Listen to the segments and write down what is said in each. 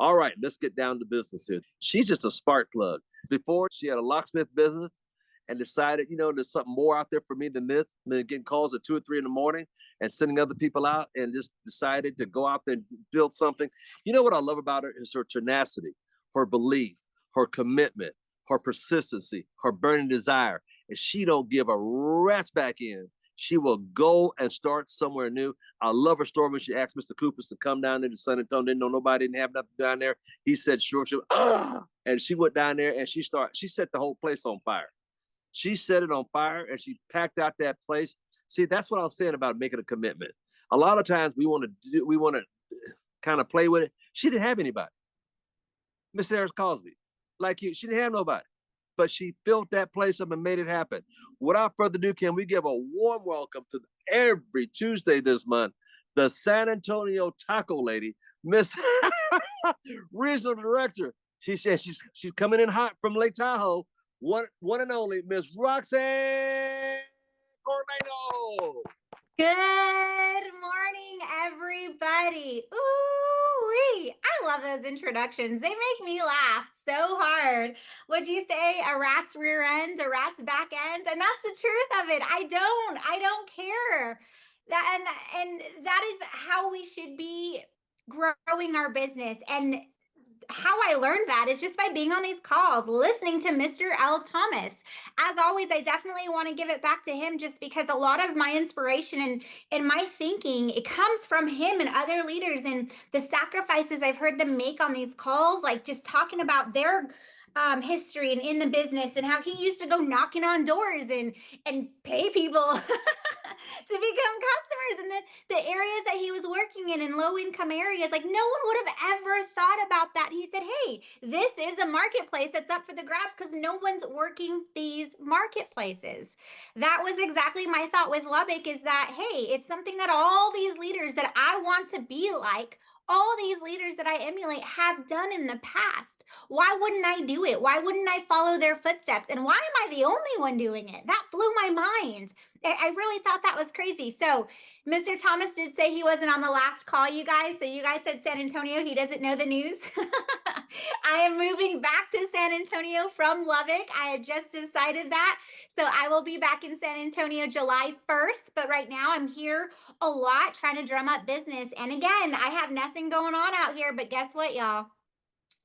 All right, let's get down to business here. She's just a spark plug. Before, she had a locksmith business and decided, there's something more out there for me than this, than getting calls at 2 or 3 in the morning and sending other people out, and just decided to go out there and build something. You know what I love about her is her tenacity, her belief, her commitment, her persistency, her burning desire. And she don't give a rat's back end. She will go and start somewhere new. I love her story when she asked Mr. Coopers to come down there to San Antonio. Didn't know nobody, didn't have nothing down there. He said, sure. And she went down there and she set the whole place on fire. She set it on fire and she packed out that place. See, that's what I'm saying about making a commitment. A lot of times we want to kind of play with it. She didn't have anybody. Miss Harris Cosby, like you, she didn't have nobody. But she filled that place up and made it happen. Without further ado, can we give a warm welcome to every Tuesday this month, the San Antonio Taco Lady, Miss Regional Director. She says she's coming in hot from Lake Tahoe. One and only Miss Roxann Corralejo. Good morning, everybody. Ooh-wee. I love those introductions. They make me laugh so hard. Would you say a rat's rear end, a rat's back end? And that's the truth of it. I don't care. And that is how we should be growing our business. And how I learned that is just by being on these calls, listening to Mr. L. Thomas. As always, I definitely want to give it back to him just because a lot of my inspiration and my thinking, it comes from him and other leaders and the sacrifices I've heard them make on these calls, like just talking about their history and in the business and how he used to go knocking on doors and pay people to become customers in the areas that he was working in low income areas. Like no one would have ever thought about that. He said, hey, this is a marketplace that's up for the grabs because no one's working these marketplaces. That was exactly my thought with Lubbock, is that, hey, it's something that all these leaders that I want to be like, all these leaders that I emulate have done in the past. Why wouldn't I do it? Why wouldn't I follow their footsteps? And why am I the only one doing it? That blew my mind. I really thought that was crazy. So Mr. Thomas did say he wasn't on the last call, you guys. So you guys said San Antonio. He doesn't know the news. I am moving back to San Antonio from Lubbock. I had just decided that. So I will be back in San Antonio July 1st. But right now I'm here a lot trying to drum up business. And again, I have nothing going on out here. But guess what, y'all?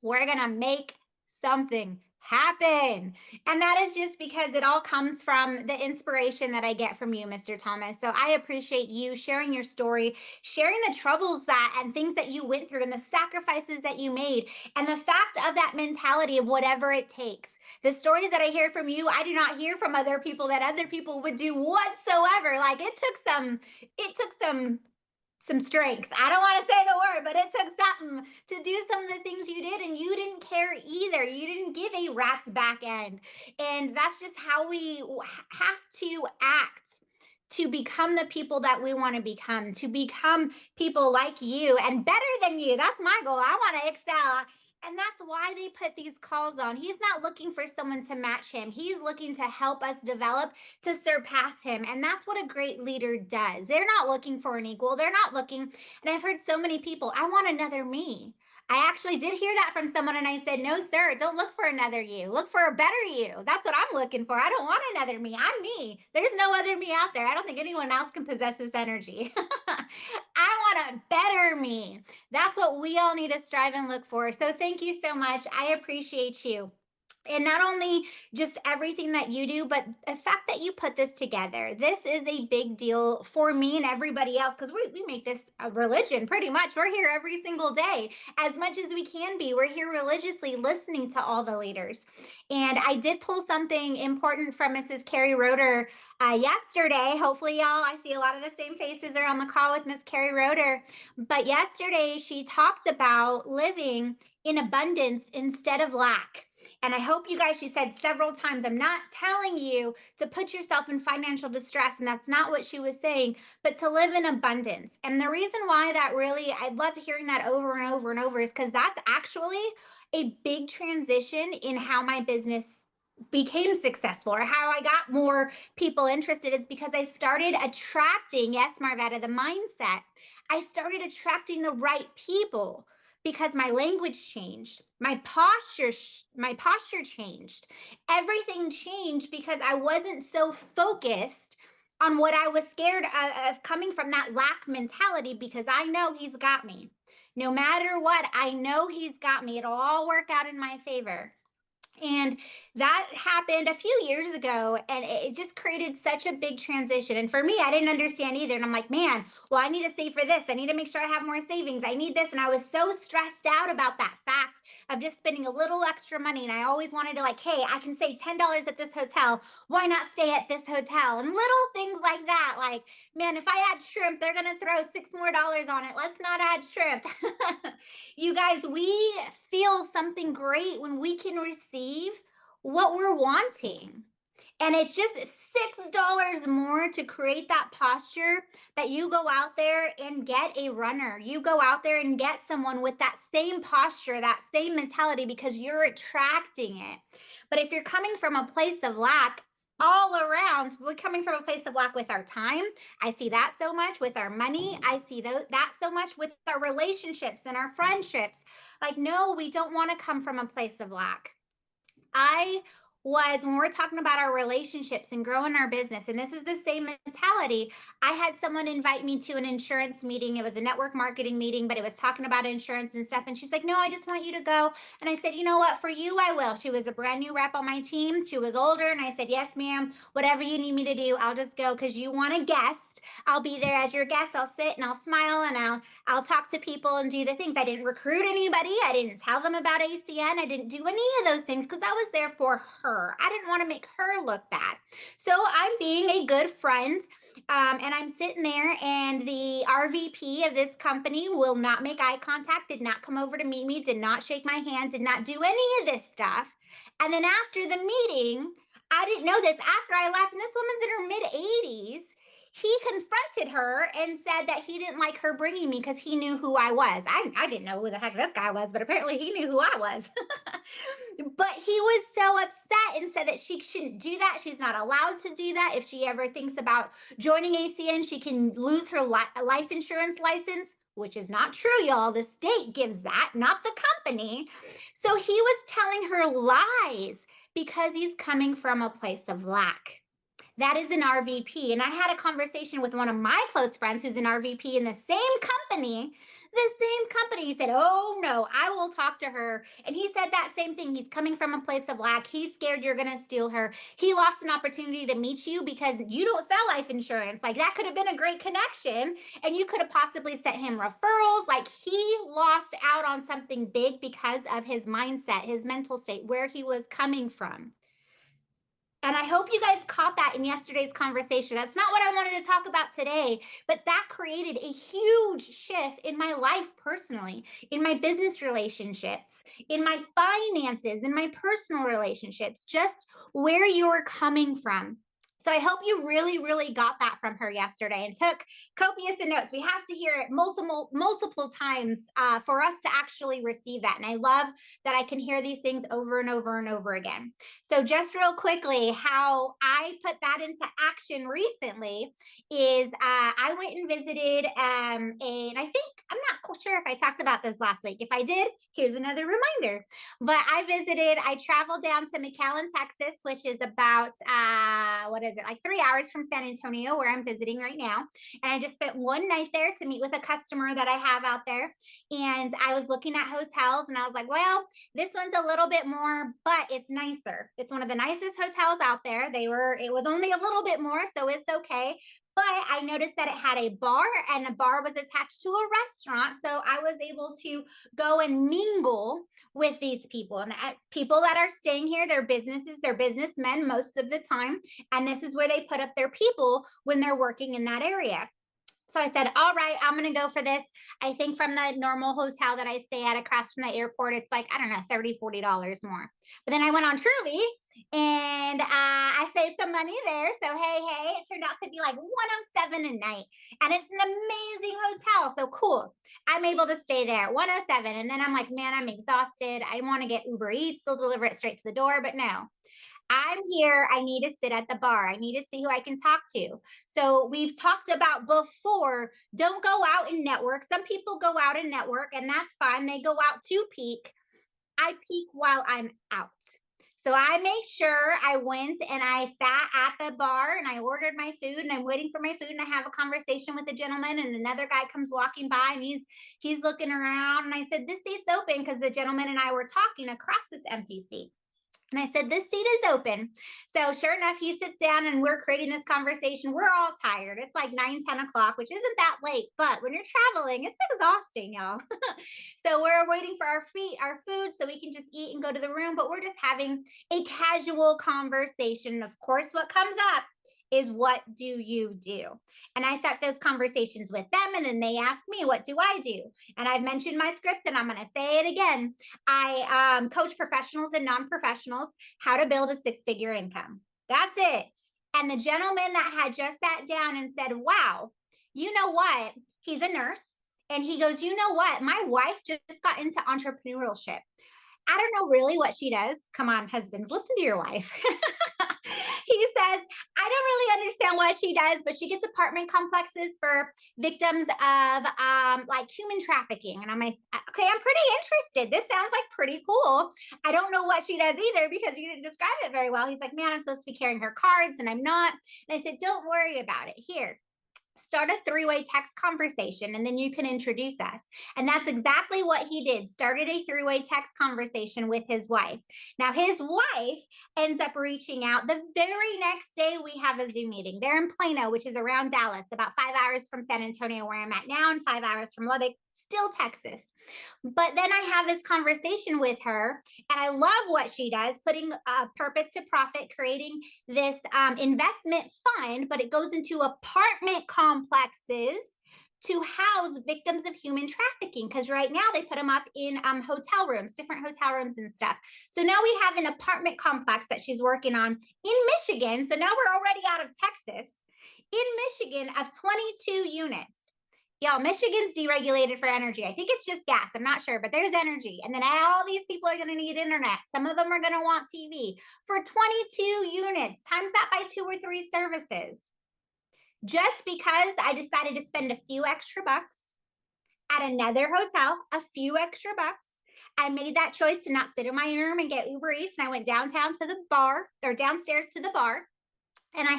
We're going to make something happen. And that is just because it all comes from the inspiration that I get from you, Mr. Thomas. So I appreciate you sharing your story, sharing the troubles and things that you went through and the sacrifices that you made, and the fact of that mentality of whatever it takes. The stories that I hear from you, I do not hear from other people that other people would do whatsoever. Like it took some strength. I don't want to say the word, but it took something to do some of the things you did, and you didn't care either. You didn't give a rat's back end. And that's just how we have to act to become the people that we want to become people like you and better than you. That's my goal. I want to excel. And that's why they put these calls on. He's not looking for someone to match him. He's looking to help us develop, to surpass him. And that's what a great leader does. They're not looking for an equal. They're not looking. And I've heard so many people, I want another me. I actually did hear that from someone, and I said, no, sir, don't look for another you. Look for a better you. That's what I'm looking for. I don't want another me. I'm me. There's no other me out there. I don't think anyone else can possess this energy. I want a better me. That's what we all need to strive and look for. So thank you so much. I appreciate you. And not only just everything that you do, but the fact that you put this together. This is a big deal for me and everybody else, because we make this a religion pretty much. We're here every single day, as much as we can be. We're here religiously listening to all the leaders. And I did pull something important from Mrs. Carrie Roeder yesterday. Hopefully, y'all, I see a lot of the same faces are on the call with Miss Carrie Roeder. But yesterday, she talked about living in abundance instead of lack. And I hope you guys, she said several times, I'm not telling you to put yourself in financial distress. And that's not what she was saying, but to live in abundance. And the reason why that really, I love hearing that over and over and over, is because that's actually a big transition in how my business became successful, or how I got more people interested, is because I started attracting, yes, Marvetta, the mindset. I started attracting the right people. because my language changed. My posture changed. Everything changed because I wasn't so focused on what I was scared of coming from that lack mentality, because I know he's got me. No matter what, I know he's got me. It'll all work out in my favor. And that happened a few years ago, and it just created such a big transition. And for me, I didn't understand either. And I'm like, man, well, I need to save for this. I need to make sure I have more savings. I need this. And I was so stressed out about that fact of just spending a little extra money. And I always wanted to, like, hey, I can save $10 at this hotel. Why not stay at this hotel? And little things like that. Like, man, if I add shrimp, they're going to throw $6 more on it. Let's not add shrimp. You guys, we feel something great when we can receive what we're wanting. And it's just $6 more to create that posture that you go out there and get a runner. You go out there and get someone with that same posture, that same mentality, because you're attracting it. But if you're coming from a place of lack, all around, we're coming from a place of lack with our time. I see that so much with our money. I see that so much with our relationships and our friendships. Like, no, we don't want to come from a place of lack. When we're talking about our relationships and growing our business, and this is the same mentality. I had someone invite me to an insurance meeting. It was a network marketing meeting, but it was talking about insurance and stuff. And she's like, no, I just want you to go. And I said, you know what? For you, I will. She was a brand new rep on my team. She was older. And I said, yes, ma'am, whatever you need me to do, I'll just go, because you want a guest. I'll be there as your guest. I'll sit and I'll smile and I'll talk to people and do the things. I didn't recruit anybody. I didn't tell them about ACN. I didn't do any of those things because I was there for her. I didn't want to make her look bad. So I'm being a good friend. And I'm sitting there, and the RVP of this company will not make eye contact, did not come over to meet me, did not shake my hand, did not do any of this stuff. And then after the meeting, I didn't know this, after I left, and this woman's in her mid 80s, he confronted her and said that he didn't like her bringing me because he knew who I was. I didn't know who the heck this guy was, but apparently he knew who I was. But he was so upset and said that she shouldn't do that. She's not allowed to do that. If she ever thinks about joining ACN, she can lose her life insurance license, which is not true, y'all. The state gives that, not the company. So he was telling her lies because he's coming from a place of lack. That is an RVP. And I had a conversation with one of my close friends who's an RVP in the same company. He said, oh no, I will talk to her. And he said that same thing. He's coming from a place of lack. He's scared you're going to steal her. He lost an opportunity to meet you because you don't sell life insurance. Like, that could have been a great connection, and you could have possibly sent him referrals. Like, he lost out on something big because of his mindset, his mental state, where he was coming from. And I hope you guys caught that in yesterday's conversation. That's not what I wanted to talk about today, but that created a huge shift in my life personally, in my business relationships, in my finances, in my personal relationships, just where you're coming from. So I hope you really, really got that from her yesterday and took copious notes. We have to hear it multiple times for us to actually receive that. And I love that I can hear these things over and over and over again. So just real quickly, how I put that into action recently is I went and visited, and I think, I'm not sure if I talked about this last week. If I did, here's another reminder. But I traveled down to McAllen, Texas, which is about, like 3 hours from San Antonio, where I'm visiting right now. And I just spent one night there to meet with a customer that I have out there. And I was looking at hotels, and I was like, well, this one's a little bit more, but it's nicer. It's one of the nicest hotels out there. It was only a little bit more, so it's okay. But I noticed that it had a bar, and the bar was attached to a restaurant. So I was able to go and mingle with these people, and people that are staying here. They're businessmen most of the time. And this is where they put up their people when they're working in that area. So I said, all right, I'm going to go for this. I think from the normal hotel that I stay at across from the airport, it's like, I don't know, $30, $40 more. But then I went on Truly, and I saved some money there. So, hey, it turned out to be like 107 a night. And it's an amazing hotel. So cool. I'm able to stay there, 107. And then I'm like, man, I'm exhausted. I want to get Uber Eats. They'll deliver it straight to the door. But no. I'm here. I need to sit at the bar. I need to see who I can talk to. So we've talked about before, don't go out and network. Some people go out and network, and that's fine. They go out to peak. I peak while I'm out. So I made sure I went and I sat at the bar and I ordered my food and I'm waiting for my food and I have a conversation with a gentleman and another guy comes walking by and he's looking around and I said, this seat's open because the gentleman and I were talking across this empty seat. And I said, this seat is open. So sure enough, he sits down and we're creating this conversation. We're all tired. It's like 9, 10 o'clock, which isn't that late, but when you're traveling, it's exhausting, y'all. So we're waiting for our food so we can just eat and go to the room, but we're just having a casual conversation. Of course, what comes up is what do you do? And I start those conversations with them and then they ask me, what do I do? And I've mentioned my script and I'm going to say it again. I coach professionals and non-professionals how to build a six-figure income. That's it. And the gentleman that had just sat down and said, wow, you know what? He's a nurse. And he goes, you know what? My wife just got into entrepreneurship. I don't know really what she does. Come on, husbands, listen to your wife. He says, I don't really understand what she does, but she gets apartment complexes for victims of like human trafficking. And I'm like, okay, I'm pretty interested. This sounds like pretty cool. I don't know what she does either because you didn't describe it very well. He's like, man, I'm supposed to be carrying her cards and I'm not. And I said, don't worry about it. Here, start a three-way text conversation and then you can introduce us. And that's exactly what he did. Started a three-way text conversation with his wife. Now his wife ends up reaching out. The very next day we have a Zoom meeting. They're in Plano, which is around Dallas, about 5 hours from San Antonio where I'm at now and 5 hours from Lubbock, still Texas. But then I have this conversation with her and I love what she does, putting purpose to profit, creating this investment fund, but it goes into apartment complexes to house victims of human trafficking because right now they put them up in hotel rooms, different hotel rooms and stuff. So now we have an apartment complex that she's working on in Michigan. So now we're already out of Texas. In Michigan of 22 units. Y'all, Michigan's deregulated for energy. I think it's just gas. I'm not sure, but there's energy. And then all these people are going to need internet. Some of them are going to want TV. For 22 units, times that by 2 or 3 services. Just because I decided to spend a few extra bucks at another hotel, a few extra bucks, I made that choice to not sit in my room and get Uber Eats. And I went downtown to the bar, or downstairs to the bar. And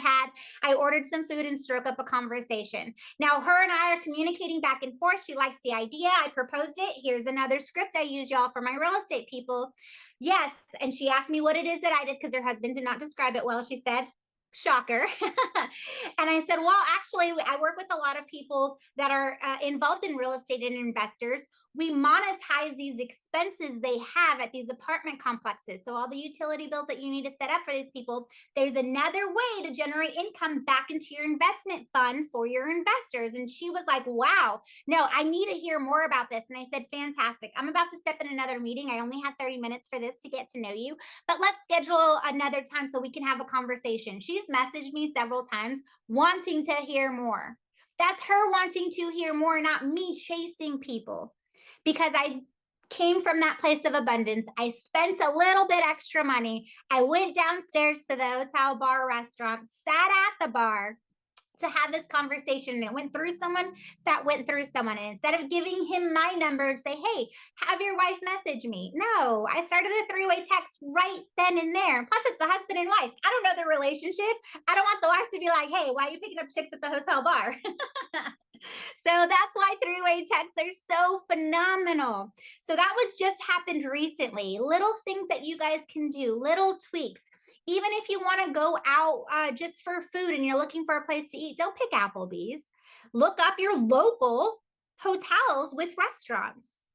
I ordered some food and struck up a conversation. Now, her and I are communicating back and forth. She likes the idea. I proposed it. Here's another script I use, y'all, for my real estate people. Yes. And she asked me what it is that I did because her husband did not describe it well. She said, shocker. And I said, well, actually, I work with a lot of people that are involved in real estate and investors. We monetize these expenses they have at these apartment complexes. So all the utility bills that you need to set up for these people, there's another way to generate income back into your investment fund for your investors. And she was like, wow, no, I need to hear more about this. And I said, fantastic. I'm about to step in another meeting. I only had 30 minutes for this to get to know you, but let's schedule another time so we can have a conversation. She's messaged me several times wanting to hear more. That's her wanting to hear more, not me chasing people. Because I came from that place of abundance. I spent a little bit extra money. I went downstairs to the hotel bar restaurant, sat at the bar to have this conversation. And it went through someone that went through someone. And instead of giving him my number and say, hey, have your wife message me. No, I started a three-way text right then and there. Plus, it's a husband and wife. I don't know the relationship. I don't want the wife to be like, hey, why are you picking up chicks at the hotel bar? So that's why three-way texts are so phenomenal. So that was just happened recently. Little things that you guys can do, little tweaks. Even if you want to go out just for food and you're looking for a place to eat, don't pick Applebee's. Look up your local hotels with restaurants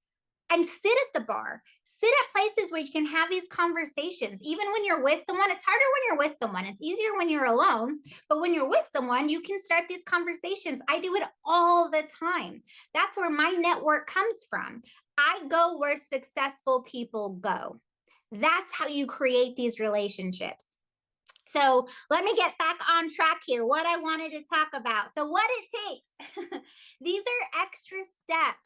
and sit at the bar. Sit at places where you can have these conversations. Even when you're with someone, it's harder when you're with someone. It's easier when you're alone. But when you're with someone, you can start these conversations. I do it all the time. That's where my network comes from. I go where successful people go. That's how you create these relationships. So let me get back on track here. What I wanted to talk about. So what it takes. These are extra steps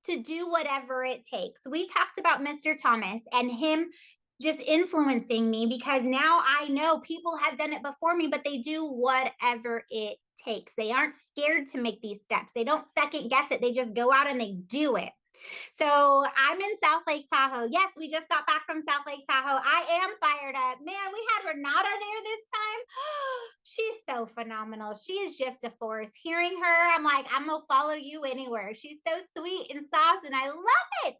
to do whatever it takes. We talked about Mr. Thomas and him just influencing me, because now I know people have done it before me, but they do whatever it takes. They aren't scared to make these steps. They don't second guess it. They just go out and they do it. So I'm in South Lake Tahoe. Yes, we just got back from South Lake Tahoe. I am fired up. Man, we had Renata there this time. She's so phenomenal. She is just a force. Hearing her, I'm like, I'm going to follow you anywhere. She's so sweet and soft, and I love it.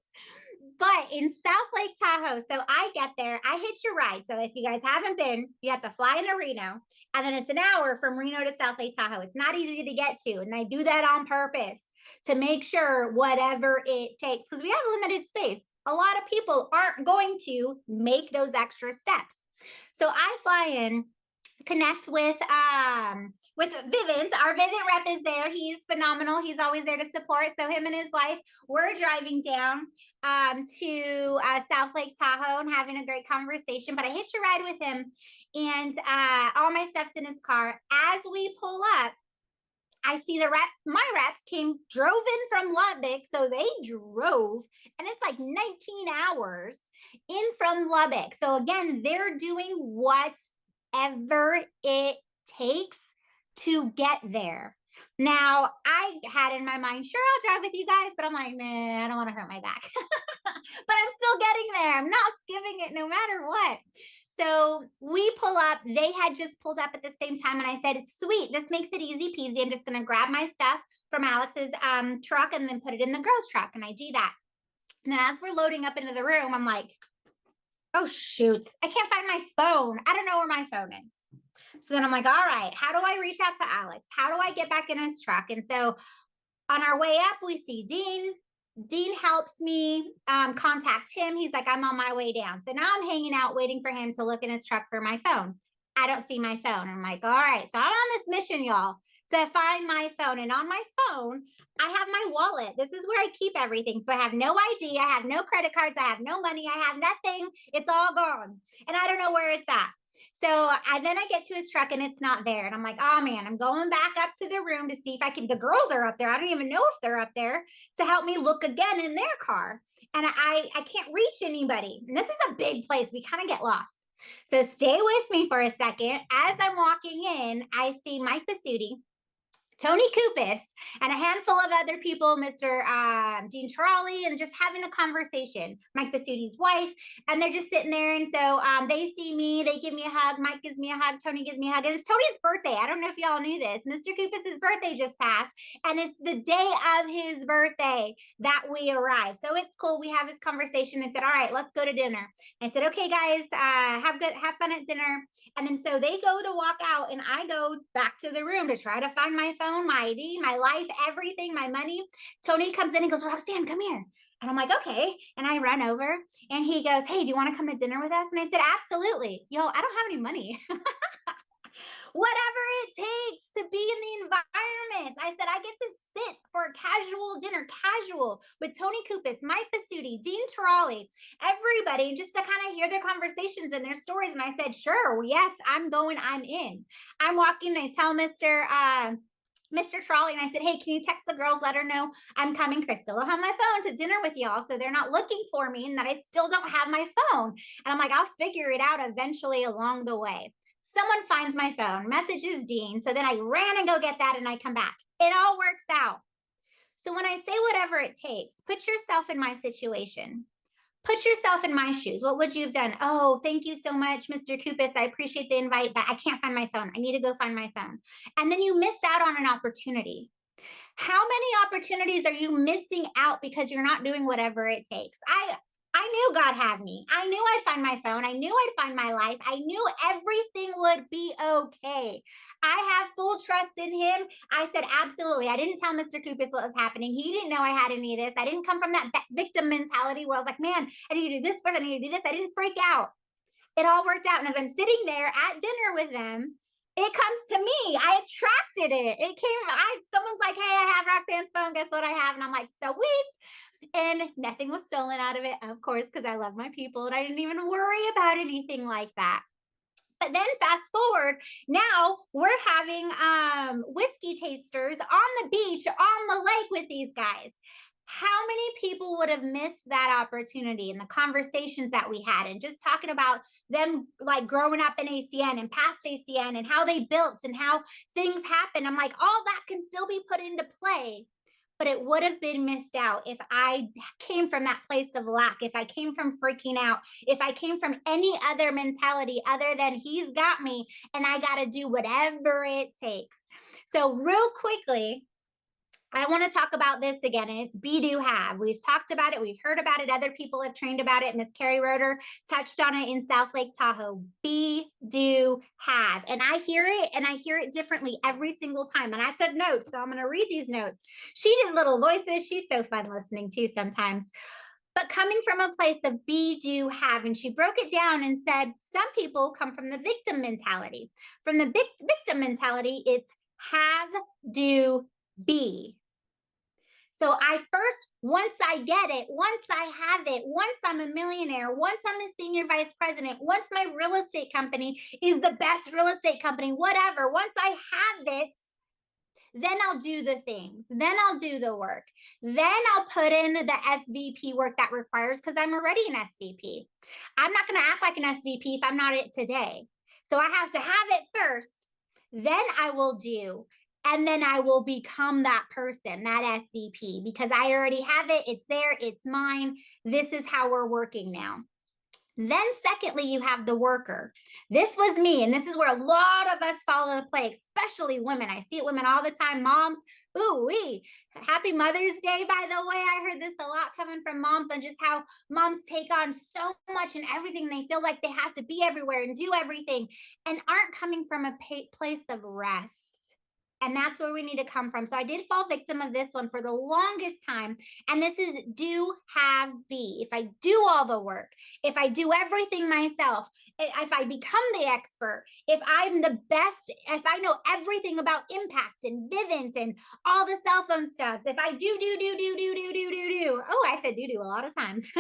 But in South Lake Tahoe, so I get there, I hitch a ride. So if you guys haven't been, you have to fly into Reno, and then it's an hour from Reno to South Lake Tahoe. It's not easy to get to, and I do that on purpose to make sure whatever it takes, because we have limited space. A lot of people aren't going to make those extra steps. So I fly in, connect with Vivint. Our Vivint rep is there. He's phenomenal. He's always there to support. So him and his wife were driving down to South Lake Tahoe and having a great conversation. But I hitched a ride with him, and all my stuff's in his car. As we pull up, I see my reps drove in from Lubbock. So they drove, and it's like 19 hours in from Lubbock. So again, they're doing whatever it takes to get there. Now, I had in my mind, sure, I'll drive with you guys, but I'm like, nah, I don't want to hurt my back. But I'm still getting there. I'm not skipping it no matter what. So we pull up. They had just pulled up at the same time, and I said, sweet, this makes it easy peasy. I'm just going to grab my stuff from Alex's truck and then put it in the girls' truck, and I do that. And then as we're loading up into the room, I'm like, oh, shoot, I can't find my phone. I don't know where my phone is. So then I'm like, all right, how do I reach out to Alex? How do I get back in his truck? And so on our way up, we see Dean. Dean helps me contact him. He's like, I'm on my way down. So now I'm hanging out waiting for him to look in his truck for my phone. I don't see my phone. I'm like, all right, so I'm on this mission, y'all, to find my phone. And on my phone, I have my wallet. This is where I keep everything. So I have no ID. I have no credit cards. I have no money. I have nothing. It's all gone. And I don't know where it's at. So then I get to his truck and it's not there. And I'm like, oh man, I'm going back up to the room to see if I can, the girls are up there. I don't even know if they're up there to help me look again in their car. And I can't reach anybody. And this is a big place. We kind of get lost. So stay with me for a second. As I'm walking in, I see Mike Basutti, Tony Kupis, and a handful of other people, Mr. Dean Trolley, and just having a conversation. Mike Basutti's wife, and they're just sitting there. And so they see me, they give me a hug. Mike gives me a hug. Tony gives me a hug. And it's Tony's birthday. I don't know if y'all knew this. Mr. Kupis' birthday just passed, and it's the day of his birthday that we arrive. So it's cool. We have this conversation. They said, all right, let's go to dinner. I said, okay, guys, have fun at dinner. And then so they go to walk out, and I go back to the room to try to find my phone, my ID, my life, everything, my money. Tony comes in and goes, Roxann, come here. And I'm like, okay. And I run over, and he goes, hey, do you want to come to dinner with us? And I said, absolutely. Yo, I don't have any money. Whatever it takes to be in the environment. I said, I get to sit for a casual dinner, casual, with Tony Kupis, Mike Basutti, Dean Trolley, everybody, just to kind of hear their conversations and their stories. And I said, sure, yes, I'm in. I'm walking, and I tell Mr. Trolley, and I said, hey, can you text the girls, let her know I'm coming, because I still don't have my phone, to dinner with y'all, so they're not looking for me and that I still don't have my phone. And I'm like, I'll figure it out eventually along the way. Someone finds my phone, messages Dean. So then I ran and go get that, and I come back. It all works out. So when I say whatever it takes, put yourself in my situation. Put yourself in my shoes. What would you have done? Oh, thank you so much, Mr. Kupis. I appreciate the invite, but I can't find my phone. I need to go find my phone. And then you miss out on an opportunity. How many opportunities are you missing out because you're not doing whatever it takes? I knew God had me. I knew I'd find my phone. I knew I'd find my life. I knew everything would be okay. I have full trust in him. I said, absolutely. I didn't tell Mr. Kupis what was happening. He didn't know I had any of this. I didn't come from that victim mentality where I was like, man, I need to do this first. I need to do this. I didn't freak out. It all worked out. And as I'm sitting there at dinner with them, it comes to me. I attracted it. It came, someone's like, hey, I have Roxann's phone. Guess what I have? And I'm like, sweet. And nothing was stolen out of it, of course, because I love my people and I didn't even worry about anything like that. But then fast forward, now we're having whiskey tasters on the beach, on the lake with these guys. How many people would have missed that opportunity and the conversations that we had and just talking about them like growing up in ACN and past ACN and how they built and how things happen? I'm like, all that can still be put into play, but it would have been missed out if I came from that place of lack, if I came from freaking out, if I came from any other mentality other than he's got me and I got to do whatever it takes. So, real quickly, I want to talk about this again, and it's be, do, have. We've talked about it. We've heard about it. Other people have trained about it. Miss Carrie Roeder touched on it in South Lake Tahoe. Be, do, have. And I hear it, and I hear it differently every single time. And I took notes, so I'm going to read these notes. She did little voices. She's so fun listening to sometimes. But coming from a place of be, do, have, and she broke it down and said some people come from the victim mentality. From the victim mentality, it's have, do, be. So I first, once I get it, once I have it, once I'm a millionaire, once I'm a senior vice president, once my real estate company is the best real estate company, whatever, once I have it, then I'll do the things. Then I'll do the work. Then I'll put in the SVP work that requires because I'm already an SVP. I'm not going to act like an SVP if I'm not it today. So I have to have it first. Then I will do. And then I will become that person, that SVP, because I already have it. It's there. It's mine. This is how we're working now. Then, secondly, you have the worker. This was me, and this is where a lot of us fall into play, especially women. I see it women all the time, moms. Ooh, happy Mother's Day, by the way. I heard this a lot coming from moms on just how moms take on so much and everything. They feel like they have to be everywhere and do everything and aren't coming from a place of rest. And that's where we need to come from. So I did fall victim of this one for the longest time. And this is do, have, be. If I do all the work, if I do everything myself, if I become the expert, if I'm the best, if I know everything about impact and Vivint and all the cell phone stuff, if I do. Oh, I said do a lot of times.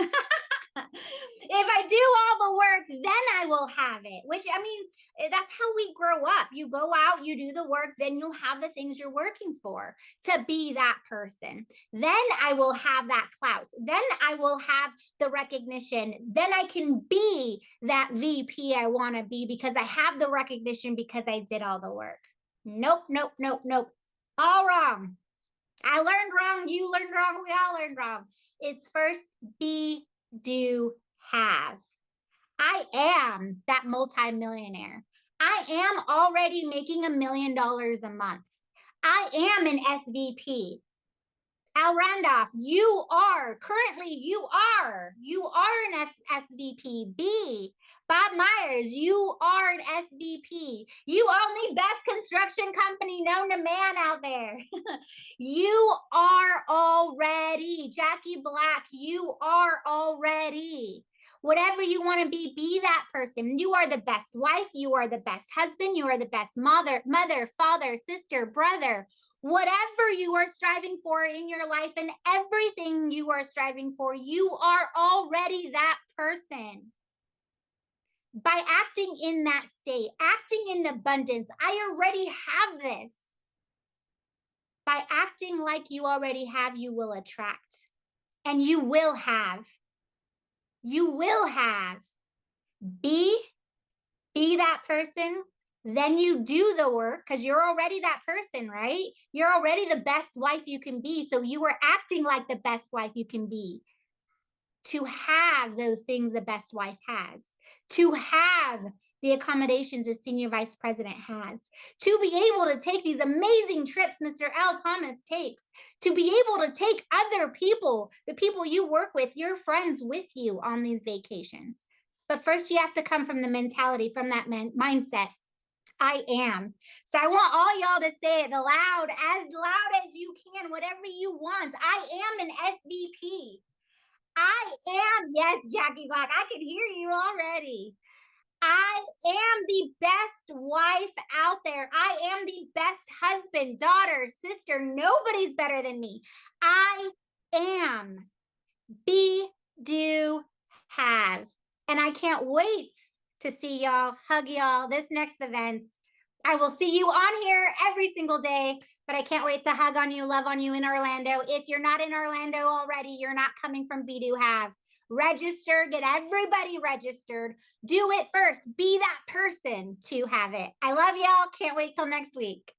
If I do all the work, then I will have it, which I mean, that's how we grow up. You go out, you do the work, then you'll have the things you're working for to be that person. Then I will have that clout. Then I will have the recognition. Then I can be that VP I want to be because I have the recognition because I did all the work. Nope. All wrong. I learned wrong. You learned wrong. We all learned wrong. It's first be, do, have. I am that multimillionaire. I am already making $1 million a month. I am an SVP. Al Randolph, you are an SVP. B. Bob Myers, you are an SVP. You own the best construction company known to man out there. You are already, Jackie Black, you are already. Whatever you want to be that person. You are the best wife. You are the best husband. You are the best mother, father, sister, brother. Whatever you are striving for in your life and everything you are striving for, you are already that person. By acting in that state, acting in abundance, I already have this. By acting like you already have, you will attract. And you will have. You will have. Be that person. Then you do the work because you're already that person, right? You're already the best wife you can be. So you are acting like the best wife you can be. To have those things a best wife has. To have the accommodations a senior vice president has. To be able to take these amazing trips Mr. L. Thomas takes. To be able to take other people, the people you work with, your friends with you on these vacations. But first you have to come from the mentality, from that mindset. I am. So I want all y'all to say it loud as you can, whatever you want. I am an SVP. I am, yes, Jackie Black, I can hear you already. I am the best wife out there. I am the best husband, daughter, sister. Nobody's better than me. I am. Be, do, have. And I can't wait to see y'all, hug y'all, this next event. I will see you on here every single day. But I can't wait to hug on you, love on you in Orlando. If you're not in Orlando already, you're not coming from Be Do Have. Register, get everybody registered. Do it first. Be that person to have it. I love y'all. Can't wait till next week.